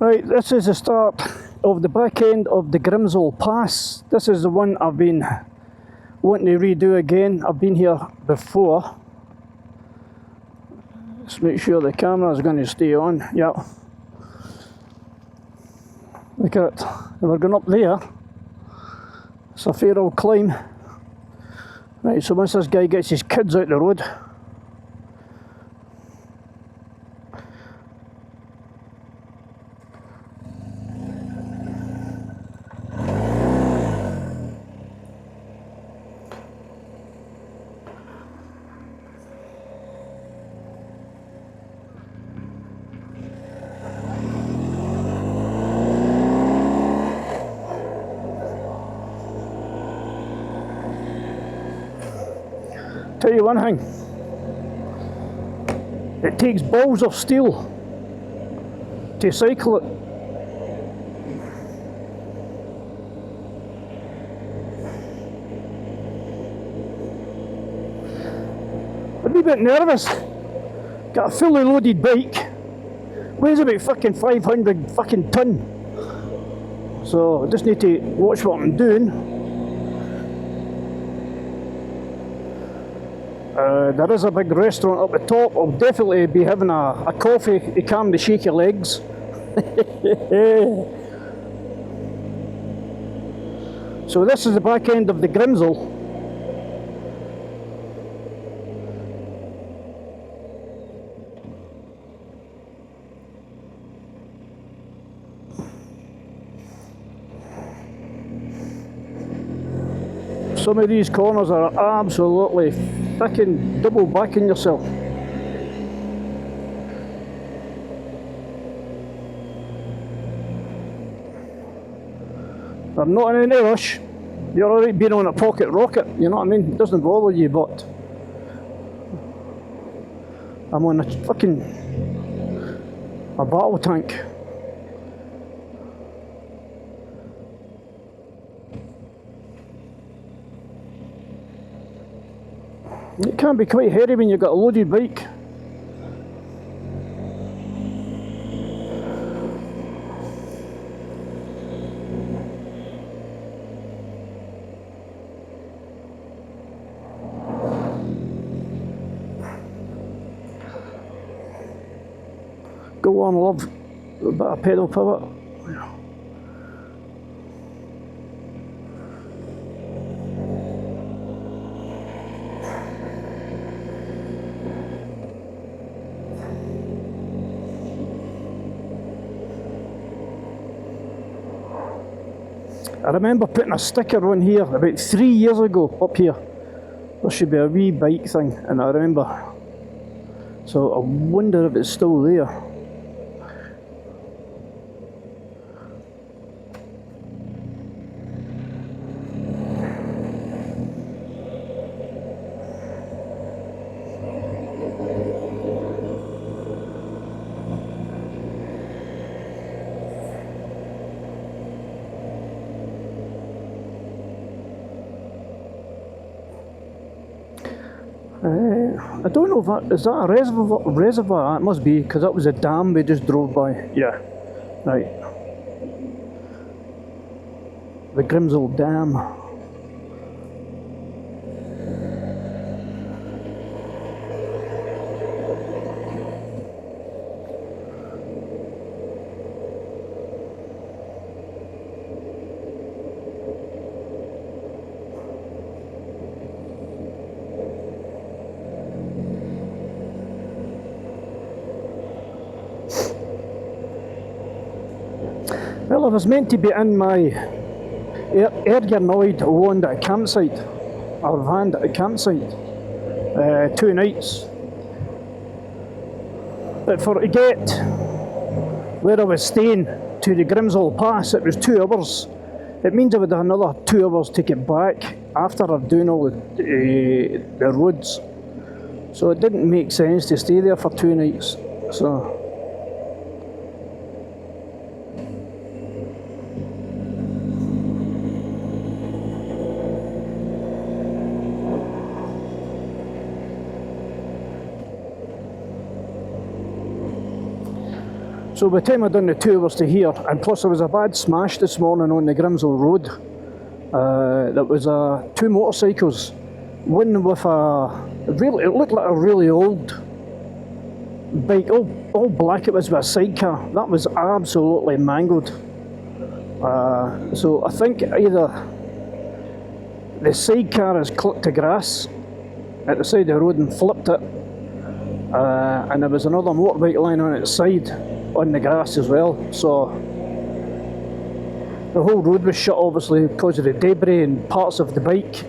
Right, this is the start of the back end of the Grimsel Pass. This is the one I've been wanting to redo again. I've been here before. Let's make sure the camera is going to stay on. Yeah. Look at it. We're going up there. It's a fair old climb. Right, so once this guy gets his kids out the road, tell you one thing, it takes balls of steel to cycle it. I'm a wee bit nervous. Got a fully loaded bike, weighs about fucking 500 fucking ton. So I just need to watch what I'm doing. There is a big restaurant up the top. I'll definitely be having a coffee to calm the shaky legs. So this is the back end of the Grimsel. Some of these corners are absolutely fucking double backing yourself. I'm not in any rush. You're alright being on a pocket rocket, you know what I mean? It doesn't bother you, but I'm on a fucking a battle tank. It can be quite hairy when you've got a loaded bike. Go on, love. A bit of pedal power. I remember putting a sticker on here about 3 years ago up here. There should be a wee bike thing, and I remember. So I wonder if it's still there. I don't know if is that a reservoir? It must be, because that was a dam we just drove by. Yeah, right. The Grimsel Dam. Well, I was meant to be in my ergonoid owned at a campsite, or van at a campsite, 2 nights. But for to get where I was staying to the Grimsel Pass, it was 2 hours. It means I would have another 2 hours to get back after I've done all the roads. So it didn't make sense to stay there for 2 nights. So. So by the time I'd done the 2 hours to here, and plus there was a bad smash this morning on the Grimsel road. There was 2 motorcycles. One with it looked like a really old bike, all black it was with a sidecar. That was absolutely mangled. So I think either the sidecar has clipped the grass at the side of the road and flipped it, and there was another motorbike lying on its side on the grass as well. So the whole road was shut obviously because of the debris, and parts of the bike,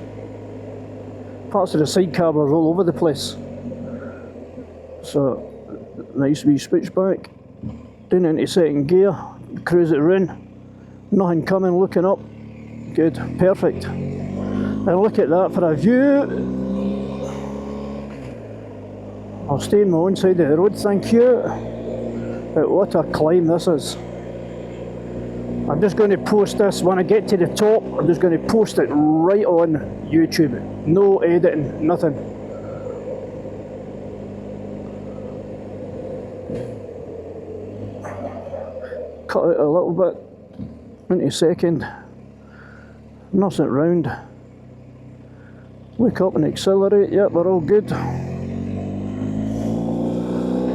parts of the sidecar were all over the place. So nice wee switchback, down into second gear, cruise it around, nothing coming, looking up, good, perfect. And look at that for a view. I'll stay on my own side of the road, thank you. But what a climb this is. I'm just going to post this when I get to the top. I'm just going to post it right on YouTube. No editing, nothing. Cut it a little bit into second. Nothing round. Wake up and accelerate. Yep, we're all good.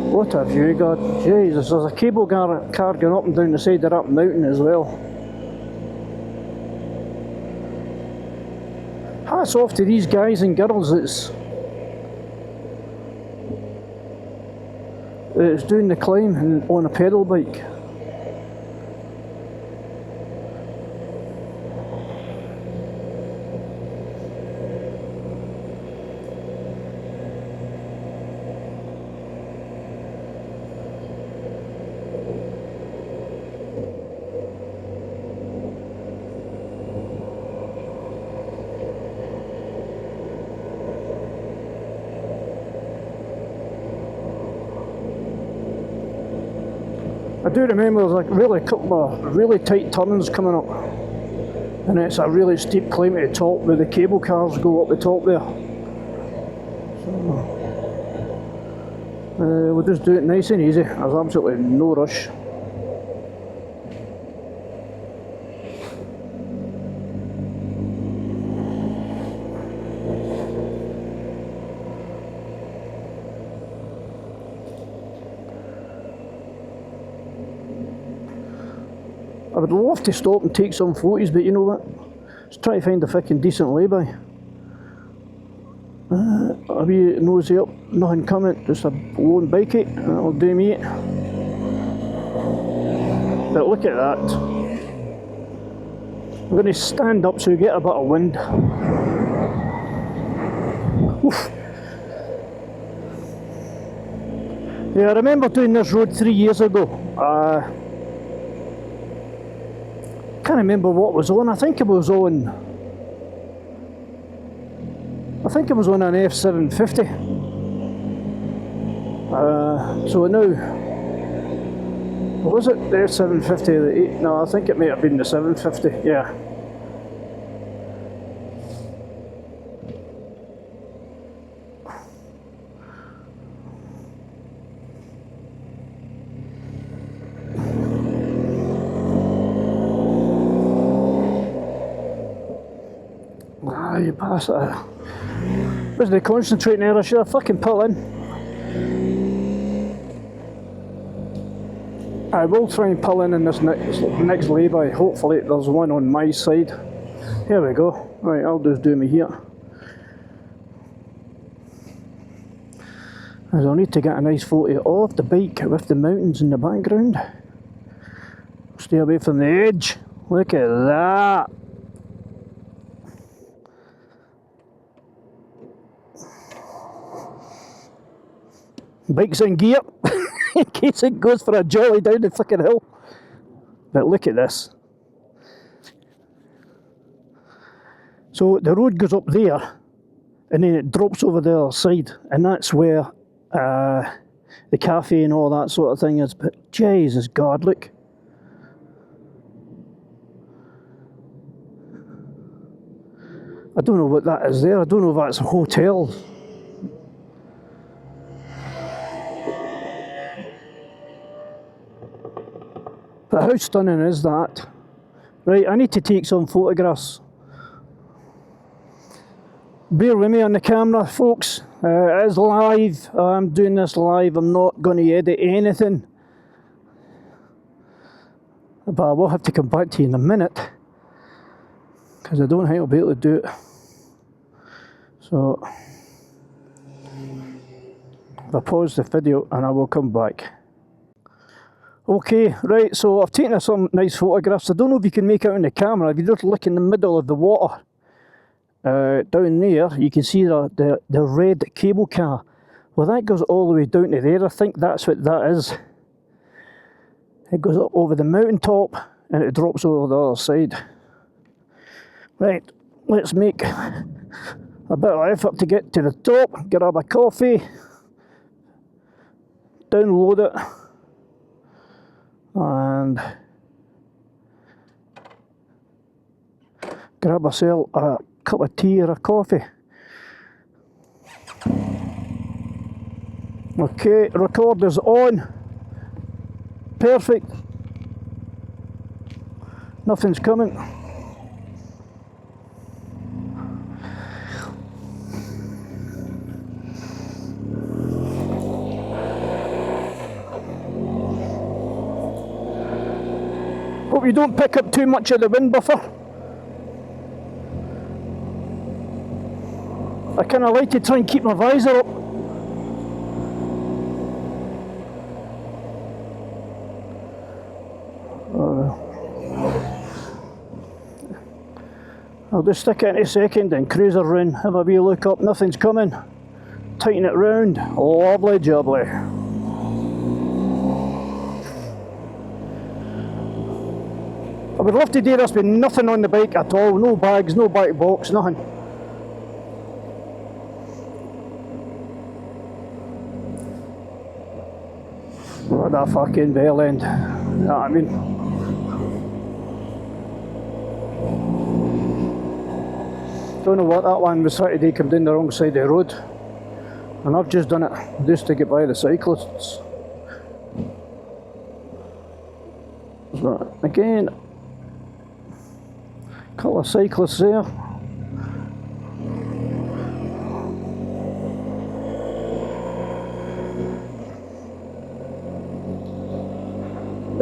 What a view, God. Jesus, there's a cable car going up and down the side of that mountain as well. Hats off to these guys and girls that's doing the climb on a pedal bike. I do remember there's like really a couple of really tight turns coming up, and it's a really steep climb to the top where the cable cars go up the top there. So, we'll just do it nice and easy. There's absolutely no rush. I would love to stop and take some photos, but you know what? Just try to find a fucking decent lay-by. A wee nosy up, nothing coming, just a lone bikey, that'll do me. But look at that. I'm going to stand up so you get a bit of wind. Oof. Yeah, I remember doing this road 3 years ago. Can't remember what was on. I think it was on an F750. So now, was it the F750 or the 8? No, I think it may have been the 750. Yeah. You pass it. Was the concentrating there? I should have fucking pull in. I will try and pull in this next lay-by. Hopefully there's one on my side. Here we go. Right, I'll just do me here. As I'll need to get a nice photo of the bike with the mountains in the background. Stay away from the edge. Look at that. Bike's in gear, in case it goes for a jolly down the fucking hill. But look at this. So the road goes up there, and then it drops over the other side, and that's where the cafe and all that sort of thing is. But Jesus God, look. I don't know what that is there. I don't know if that's a hotel. But how stunning is that? Right, I need to take some photographs. Bear with me on the camera, folks. It is live. I'm doing this live. I'm not going to edit anything. But I will have to come back to you in a minute, because I don't think I'll be able to do it. So, I'll pause the video and I will come back. Okay, right, so I've taken some nice photographs. I don't know if you can make out in the camera. If you just look in the middle of the water, down there, you can see the red cable car. Well, that goes all the way down to there. I think that's what that is. It goes up over the mountaintop and it drops over the other side. Right, let's make a bit of effort to get to the top, grab a coffee, download it, and grab myself a cup of tea or a coffee. Okay, record is on. Perfect. Nothing's coming. Hope you don't pick up too much of the wind buffer. I kind of like to try and keep my visor up. I'll just stick it in a second and cruise around, have a wee look up, nothing's coming. Tighten it round, lovely jubbly. I would love to do this with nothing on the bike at all, no bags, no back box, nothing. What a fucking bell end, you know what I mean? Don't know what that one was trying to do, come down the wrong side of the road. And I've just done it just to get by the cyclists. So again, a couple of cyclists there.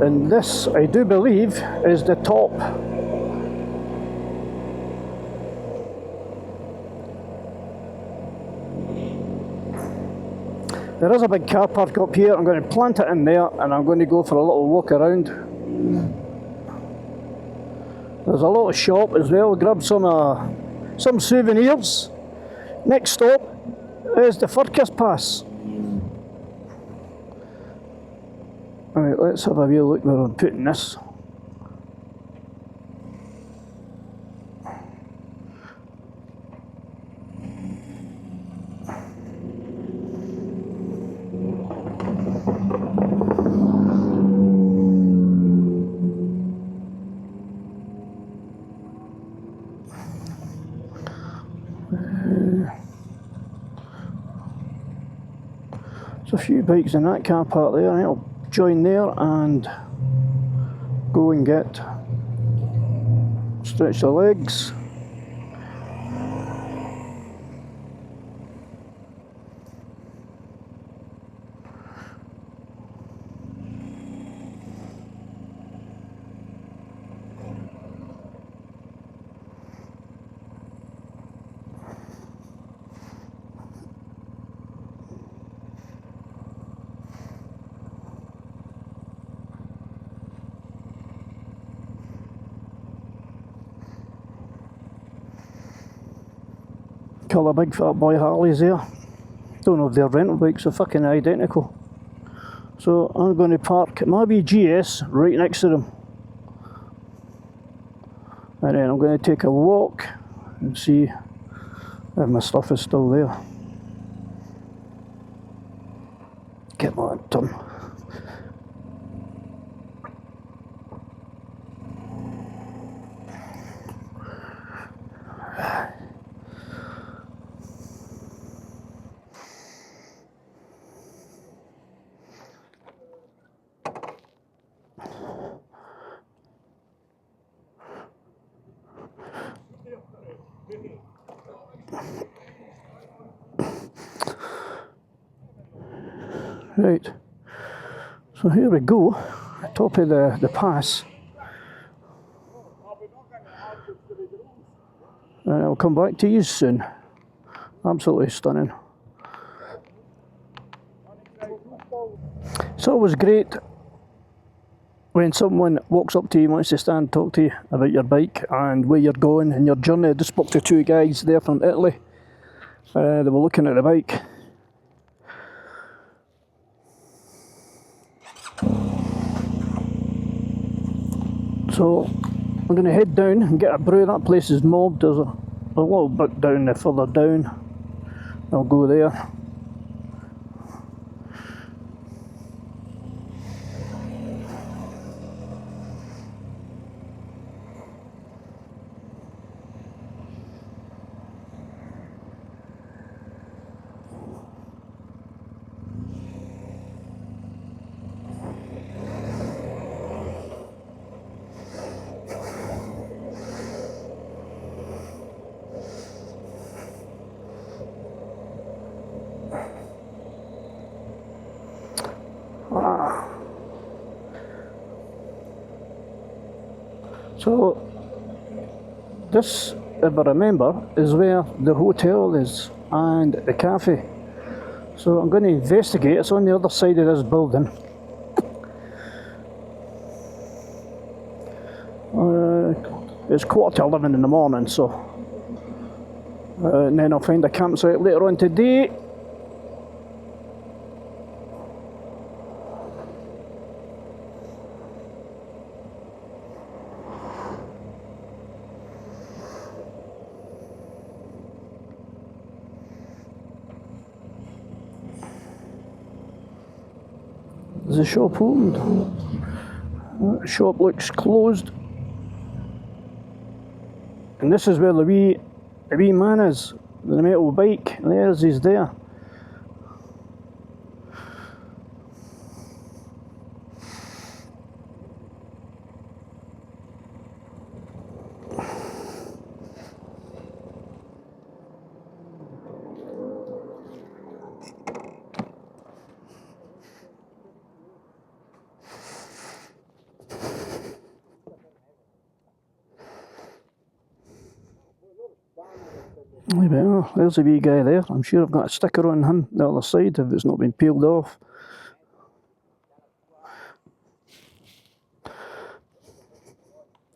And this, I do believe, is the top. There is a big car park up here. I'm going to plant it in there and I'm going to go for a little walk around. There's a little shop as well, grab some souvenirs. Next stop is the Furkiss Pass. Alright, let's have a wee look where I'm putting this. There's a few bikes in that car park there. I'll join there and go and stretch the legs. Couple of big fat boy Harleys there. Don't know if they're rental bikes, they're fucking identical. So I'm going to park my wee GS right next to them. And then I'm going to take a walk and see if my stuff is still there. Get my turn. Right, so here we go, top of the pass. And I'll come back to you soon. Absolutely stunning. It's always great when someone walks up to you and wants to stand and talk to you about your bike and where you're going and your journey. I just spoke to two guys there from Italy. They were looking at the bike. So I'm going to head down and get a brew. That place is mobbed. There's a little bit down there, further down. I'll go there. So this, if I remember, is where the hotel is and the cafe. So I'm going to investigate. It's on the other side of this building. It's 11:15 in the morning, so and then I'll find a campsite later on today. Is the shop opened? The shop looks closed. And this is where the wee man is, the metal bike. There's he's there. Oh, there's a wee guy there. I'm sure I've got a sticker on him the other side if it's not been peeled off.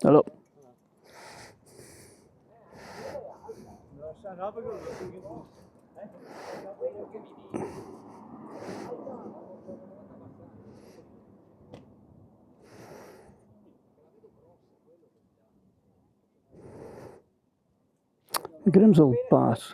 Hello. Grimsel Pass.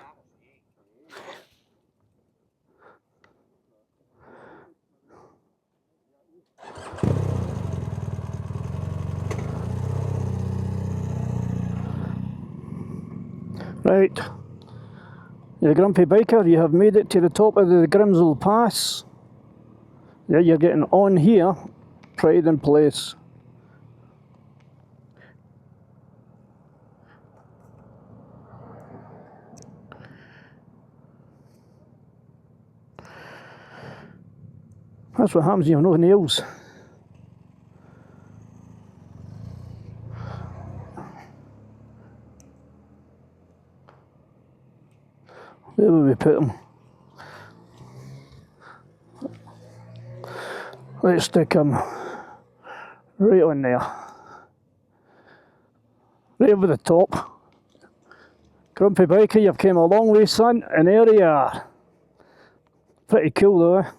Right, you're a grumpy biker, you have made it to the top of the Grimsel Pass. Yeah, you're getting on here, pride in place. That's what happens when you have no nails. Where will we put them? Let's stick them right on there. Right over the top. Grumpy biker, you've come a long way, son, and there you are. Pretty cool though, eh?